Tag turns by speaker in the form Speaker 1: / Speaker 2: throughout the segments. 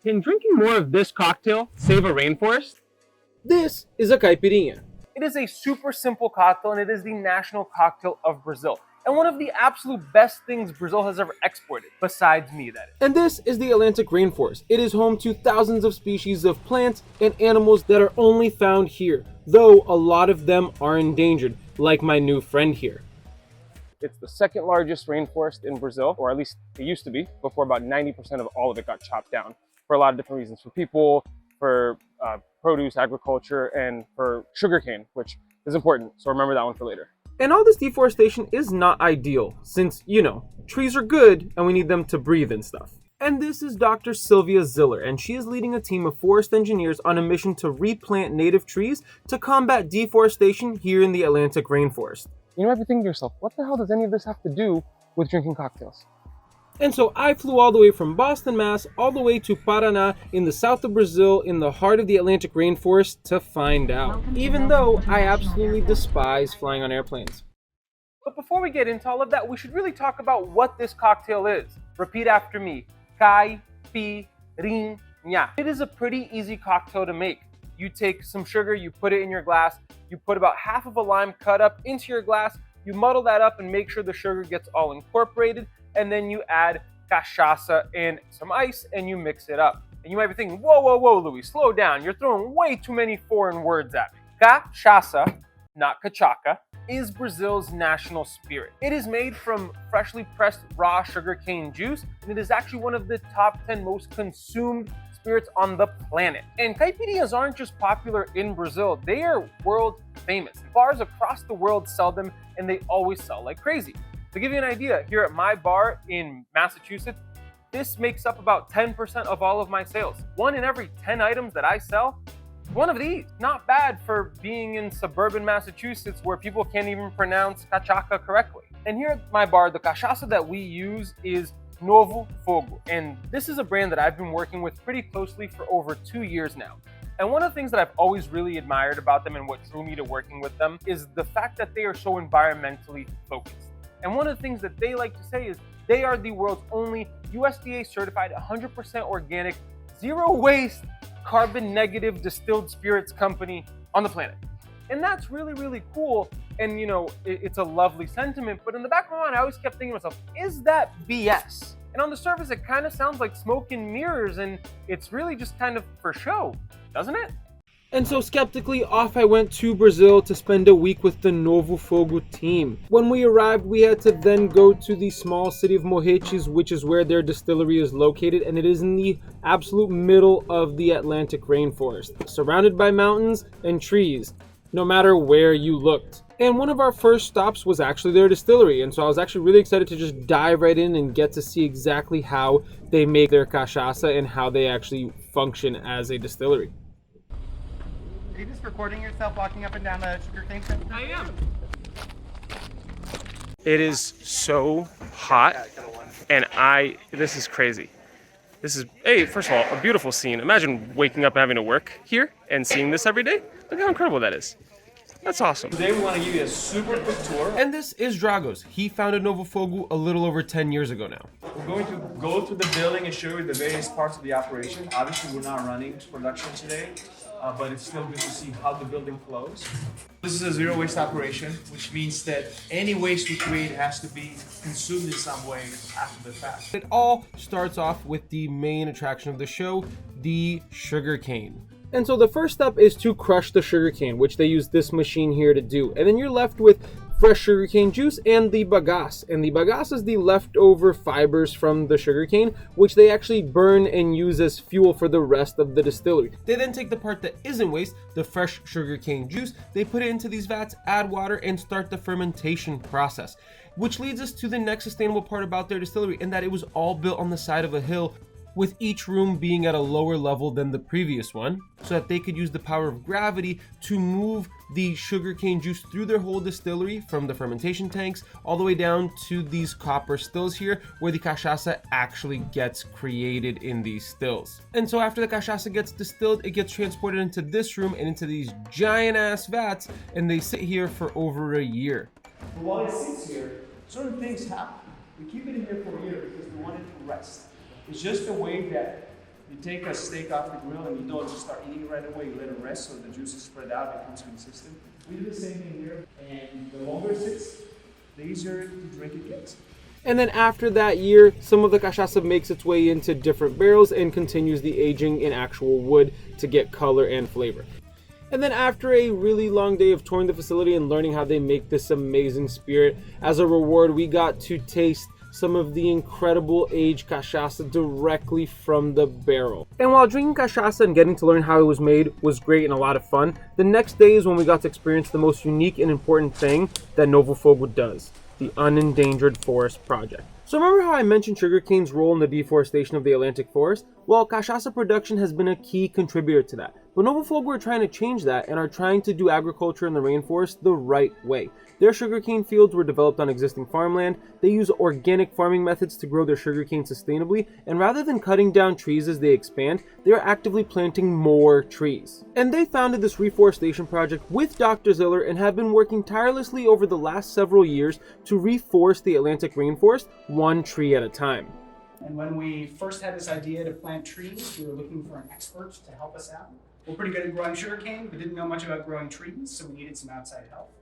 Speaker 1: Can drinking more of this cocktail save a rainforest?
Speaker 2: This is a Caipirinha.
Speaker 1: It is a super simple cocktail and it is the national cocktail of Brazil. And one of the absolute best things Brazil has ever exported, besides me, that is.
Speaker 2: And this is the Atlantic Rainforest. It is home to thousands of species of plants and animals that are only found here, though a lot of them are endangered, like my new friend here.
Speaker 1: It's the second largest rainforest in Brazil, or at least it used to be, before about 90% of all of it got chopped down for a lot of different reasons. For people, for produce, agriculture, and for sugarcane, which is important. So remember that one for later.
Speaker 2: And all this deforestation is not ideal, since, you know, trees are good and we need them to breathe and stuff. And this is Dr. Silvia Ziller, and she is leading a team of forest engineers on a mission to replant native trees to combat deforestation here in the Atlantic Rainforest.
Speaker 1: You might be thinking to yourself, what the hell does any of this have to do with drinking cocktails?
Speaker 2: And so I flew all the way from Boston, Mass, all the way to Parana in the south of Brazil, in the heart of the Atlantic Rainforest, to find out. Even though I absolutely despise flying on airplanes.
Speaker 1: But before we get into all of that, we should really talk about what this cocktail is. Repeat after me. Caipirinha. It is a pretty easy cocktail to make. You take some sugar, you put it in your glass, you put about half of a lime cut up into your glass, you muddle that up and make sure the sugar gets all incorporated, and then you add cachaça and some ice and you mix it up. And you might be thinking, whoa, Louis, slow down. You're throwing way too many foreign words at me. Cachaça, not cachaca, is Brazil's national spirit. It is made from freshly pressed raw sugarcane juice, and it is actually one of the top 10 most consumed spirits on the planet. And caipirinhas aren't just popular in Brazil, they are world famous. Bars across the world sell them, and they always sell like crazy. To give you an idea, here at my bar in Massachusetts, this makes up about 10% of all of my sales. 1 in every 10 items that I sell, one of these. Not bad for being in suburban Massachusetts where people can't even pronounce Cachaca correctly. And here at my bar, the cachaça that we use is Novo Fogo. And this is a brand that I've been working with pretty closely for over 2 years now. And one of the things that I've always really admired about them and what drew me to working with them is the fact that they are so environmentally focused. And one of the things that they like to say is they are the world's only USDA certified 100% organic, zero waste, carbon negative distilled spirits company on the planet. And that's really, really cool. And you know, it's a lovely sentiment, but in the back of my mind, I always kept thinking to myself, is that BS? And on the surface, it kind of sounds like smoke and mirrors, and it's really just kind of for show, doesn't it?
Speaker 2: And so skeptically, off I went to Brazil to spend a week with the Novo Fogo Team. When we arrived, we had to then go to the small city of Morretes, which is where their distillery is located, and it is in the absolute middle of the Atlantic Rainforest, surrounded by mountains and trees, no matter where you looked. And one of our first stops was actually their distillery, and so I was actually really excited to just dive right in and get to see exactly how they make their cachaça and how they actually function as a distillery.
Speaker 3: Are you just recording yourself walking up and down the sugarcane fence?
Speaker 1: I am.
Speaker 4: It is so hot, and this is crazy. This is, hey, first of all, a beautiful scene. Imagine waking up and having to work here and seeing this every day. Look how incredible that is. That's awesome.
Speaker 5: Today we want to give you a super quick tour.
Speaker 2: And this is Dragos. He founded Novo Fogo a little over 10 years ago now.
Speaker 5: We're going to go through the building and show you the various parts of the operation. Obviously, we're not running production today, but it's still good to see how the building flows. This is a zero waste operation, which means that any waste we create has to be consumed in some way after the fact.
Speaker 2: It all starts off with the main attraction of the show, the sugarcane. And so the first step is to crush the sugarcane, which they use this machine here to do. And then you're left with fresh sugarcane juice and the bagasse. And the bagasse is the leftover fibers from the sugarcane, which they actually burn and use as fuel for the rest of the distillery. They then take the part that isn't waste, the fresh sugarcane juice, they put it into these vats, add water, and start the fermentation process. Which leads us to the next sustainable part about their distillery, in that it was all built on the side of a hill, with each room being at a lower level than the previous one, so that they could use the power of gravity to move the sugarcane juice through their whole distillery, from the fermentation tanks all the way down to these copper stills here, where the cachaça actually gets created in these stills. And so after the cachaça gets distilled, it gets transported into this room and into these giant ass vats, and they sit here for over a year.
Speaker 5: But while it sits here, certain things happen. We keep it in here for a year because we want it to rest. It's just the way that You take a steak off the grill and you don't just start eating it right away. You let it rest so the juices spread out and becomes consistent. We do the same thing here, and the longer it sits, the easier to drink it gets.
Speaker 2: And then after that year, some of the cachaça makes its way into different barrels and continues the aging in actual wood to get color and flavor. And then after a really long day of touring the facility and learning how they make this amazing spirit, as a reward, we got to taste some of the incredible aged cachaça directly from the barrel. And while drinking cachaça and getting to learn how it was made was great and a lot of fun, the next day is when we got to experience the most unique and important thing that Novo Fogo does, the Unendangered Forest project. So remember how I mentioned sugarcane's role in the deforestation of the Atlantic Forest? Well, cachaça production has been a key contributor to that. But Novo Fogo are trying to change that and are trying to do agriculture in the rainforest the right way. Their sugarcane fields were developed on existing farmland, they use organic farming methods to grow their sugarcane sustainably, and rather than cutting down trees as they expand, they are actively planting more trees. And they founded this reforestation project with Dr. Ziller and have been working tirelessly over the last several years to reforest the Atlantic Rainforest one tree at a time.
Speaker 6: And when we first had this idea to plant trees, we were looking for an expert to help us out. We're pretty good at growing sugarcane, but didn't know much about growing trees, so we needed some outside help.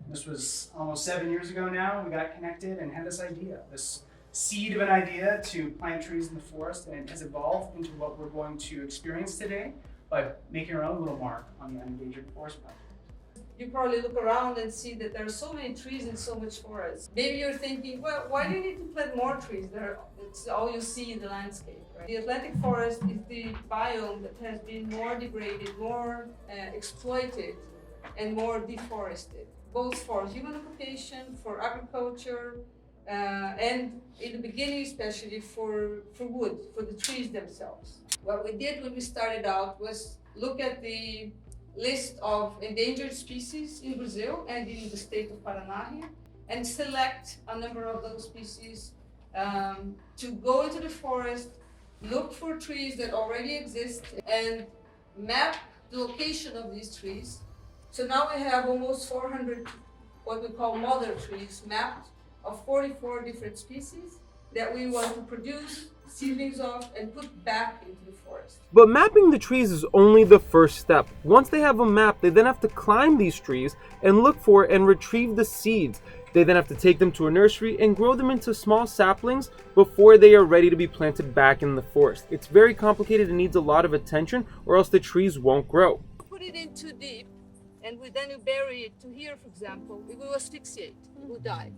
Speaker 6: This was almost 7 years ago now. We got connected and had this idea, this seed of an idea to plant trees in the forest, and it has evolved into what we're going to experience today by making our own little mark on the Unendangered Forest project.
Speaker 7: You probably look around and see that there are so many trees and so much forest. Maybe you're thinking, well, why do you need to plant more trees? It's all you see in the landscape, right? The Atlantic Forest is the biome that has been more degraded, more exploited, and more deforested, both for human occupation, for agriculture, and in the beginning especially for wood, for the trees themselves. What we did when we started out was look at the list of endangered species in Brazil and in the state of Parana here, and select a number of those species to go into the forest, look for trees that already exist, and map the location of these trees. So now we have almost 400 what we call mother trees mapped of 44 different species that we want to produce seedlings of and put back into the forest.
Speaker 2: But mapping the trees is only the first step. Once they have a map, they then have to climb these trees and look for and retrieve the seeds. They then have to take them to a nursery and grow them into small saplings before they are ready to be planted back in the forest. It's very complicated and needs a lot of attention, or else the trees won't grow.
Speaker 7: Put it in too deep, and then you bury it to here, for example, it will asphyxiate, it will die.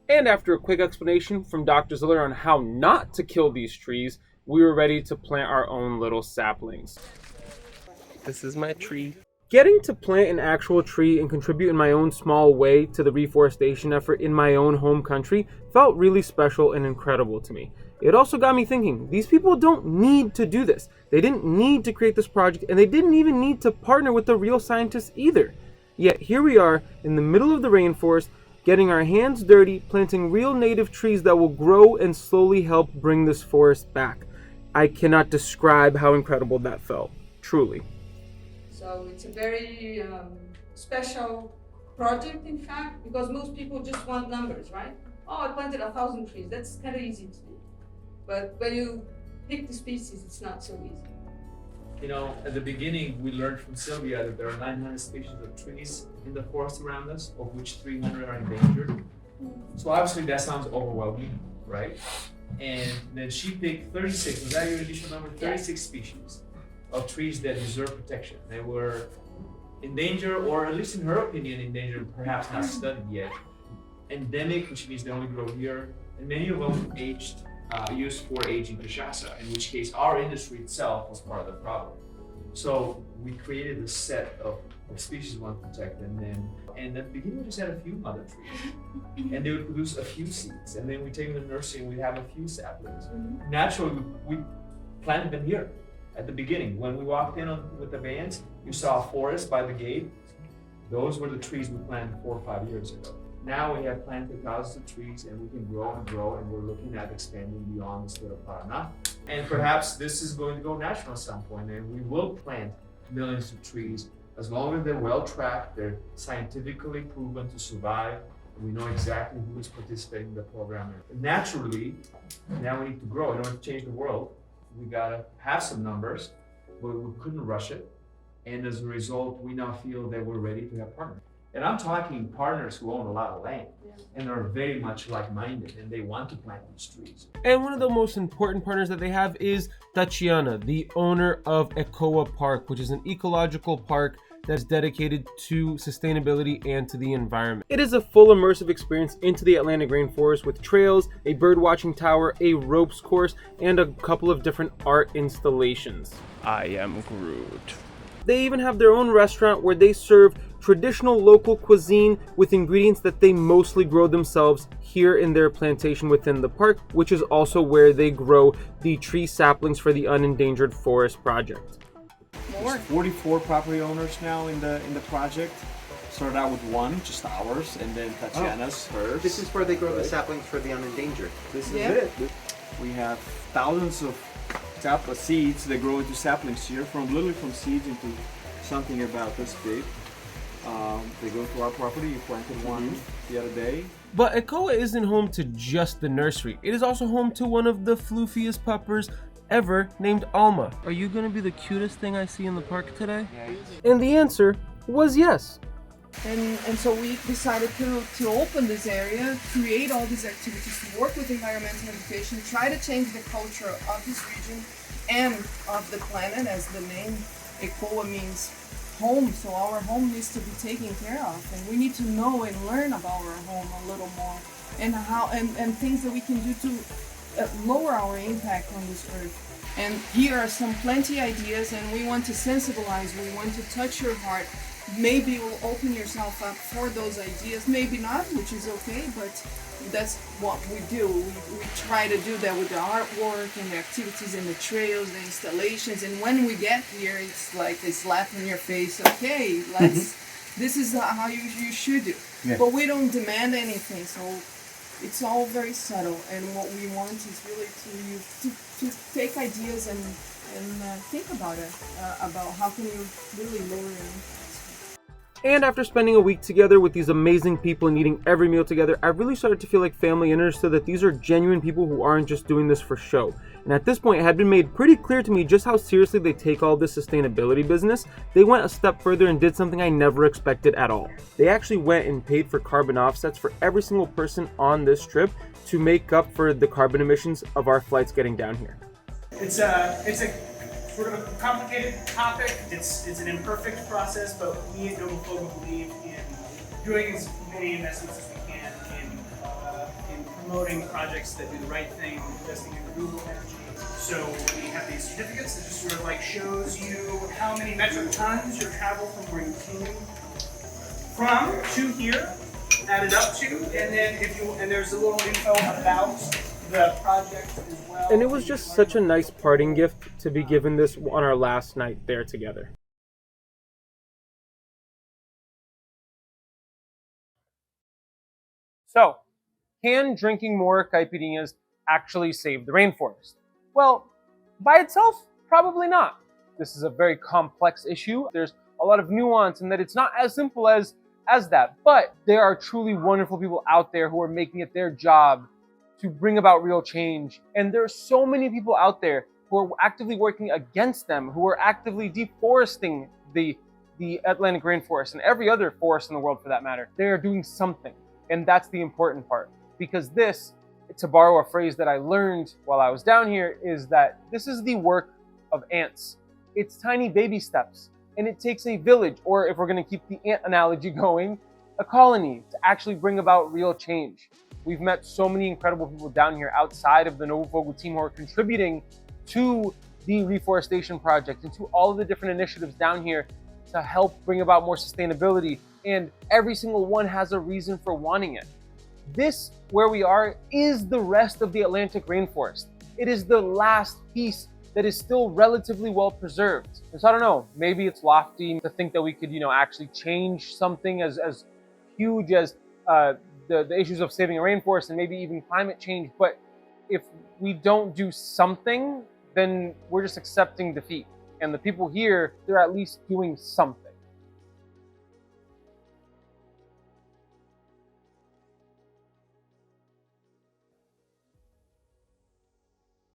Speaker 2: And after a quick explanation from Dr. Ziller on how not to kill these trees, we were ready to plant our own little saplings.
Speaker 4: This is my tree.
Speaker 2: Getting to plant an actual tree and contribute in my own small way to the reforestation effort in my own home country felt really special and incredible to me. It also got me thinking, these people don't need to do this. They didn't need to create this project, and they didn't even need to partner with the real scientists either. Yet here we are in the middle of the rainforest, getting our hands dirty, planting real native trees that will grow and slowly help bring this forest back. I cannot describe how incredible that felt, truly.
Speaker 7: So it's a very special project, in fact, because most people just want numbers, right? Oh, I planted 1,000 trees. That's kind of easy to do. But when you pick the species, it's not so easy.
Speaker 5: You know, at the beginning, we learned from Silvia that there are 900 species of trees in the forest around us, of which 300 are endangered. So obviously that sounds overwhelming, right? And then she picked 36, was that your initial number? 36 species of trees that deserve protection. They were endangered, or at least in her opinion, endangered, perhaps not studied yet. Endemic, which means they only grow here, and many of them used for aging cachaça, in which case our industry itself was part of the problem. So we created a set of species we want to protect, and at the beginning we just had a few mother trees, and they would produce a few seeds, and then we take them to the nursery and we'd have a few saplings. Naturally, we planted them here at the beginning. When we walked in with the vans, you saw a forest by the gate. Those were the trees we planted 4 or 5 years ago. Now we have planted thousands of trees, and we can grow and grow, and we're looking at expanding beyond the state of Parana. And perhaps this is going to go national at some point, and we will plant millions of trees as long as they're well tracked, they're scientifically proven to survive, and we know exactly who is participating in the program. And naturally, now we need to grow. In order to change the world, We gotta have some numbers, but we couldn't rush it. And as a result, we now feel that we're ready to have partners. And I'm talking partners who own a lot of land and are very much like-minded, and they want to plant these trees.
Speaker 2: And one of the most important partners that they have is Tatiana, the owner of Ekoa Park, which is an ecological park that's dedicated to sustainability and to the environment. It is a full immersive experience into the Atlantic Rainforest with trails, a bird watching tower, a ropes course, and a couple of different art installations.
Speaker 4: I am Groot.
Speaker 2: They even have their own restaurant where they serve traditional local cuisine with ingredients that they mostly grow themselves here in their plantation within the park, which is also where they grow the tree saplings for the Unendangered Forest project.
Speaker 5: There's 44 property owners now in the project. Started out with one, just ours, and then Tatiana's, hers.
Speaker 3: This is where they grow the saplings for the unendangered.
Speaker 5: This is it. We have thousands of seeds that grow into saplings here, literally from seeds into something about this big. They go to our property. You planted one the other day.
Speaker 2: But Ecola isn't home to just the nursery. It is also home to one of the floofiest puppers ever, named Alma. Are you gonna be the cutest thing I see in the park today? And the answer was yes.
Speaker 8: And so we decided to open this area, create all these activities, to work with environmental education, try to change the culture of this region and of the planet, as the name Ecola means home. So our home needs to be taken care of, and we need to know and learn about our home a little more, and how and things that we can do to lower our impact on this earth. And here are some plenty ideas, and we want to sensibilize, we want to touch your heart. Maybe you'll open yourself up for those ideas, maybe not, which is okay, but that's what we do. We try to do that with the artwork and the activities and the trails, the installations, and when we get here, it's like a slap in your face. Okay, this is how you should do. Yeah. But we don't demand anything, so it's all very subtle, and what we want is really to take ideas and think about it, about how can you really lower your impact.
Speaker 2: And after spending a week together with these amazing people and eating every meal together, I really started to feel like family and understood that these are genuine people who aren't just doing this for show. And at this point, it had been made pretty clear to me just how seriously they take all this sustainability business. They went a step further and did something I never expected at all. They actually went and paid for carbon offsets for every single person on this trip to make up for the carbon emissions of our flights getting down here.
Speaker 6: It's a sort of a complicated topic. It's an imperfect process, but we at Novo Fogo believe in doing as many investments as we can in promoting projects that do the right thing, investing in renewable energy. So we have these certificates that just sort of like shows you how many metric tons your travel from where you came from to here added up to, and then there's a little info about the project as well.
Speaker 2: And it was just such a nice parting gift to be given this on our last night there together.
Speaker 1: So, can drinking more caipirinhas actually save the rainforest? Well, by itself, probably not. This is a very complex issue. There's a lot of nuance in that it's not as simple as that. But there are truly wonderful people out there who are making it their job to bring about real change. And there are so many people out there who are actively working against them, who are actively deforesting the Atlantic Rainforest and every other forest in the world for that matter. They are doing something. And that's the important part. Because this, to borrow a phrase that I learned while I was down here, is that this is the work of ants. It's tiny baby steps. And it takes a village, or if we're gonna keep the ant analogy going, a colony to actually bring about real change. We've met so many incredible people down here outside of the Novo Fogo Team who are contributing to the reforestation project and to all of the different initiatives down here to help bring about more sustainability. And every single one has a reason for wanting it. This, where we are, is the rest of the Atlantic Rainforest. It is the last piece that is still relatively well preserved. And so I don't know, maybe it's lofty to think that we could, actually change something as huge as the issues of saving a rainforest and maybe even climate change. But if we don't do something, then we're just accepting defeat. And the people here, they're at least doing something.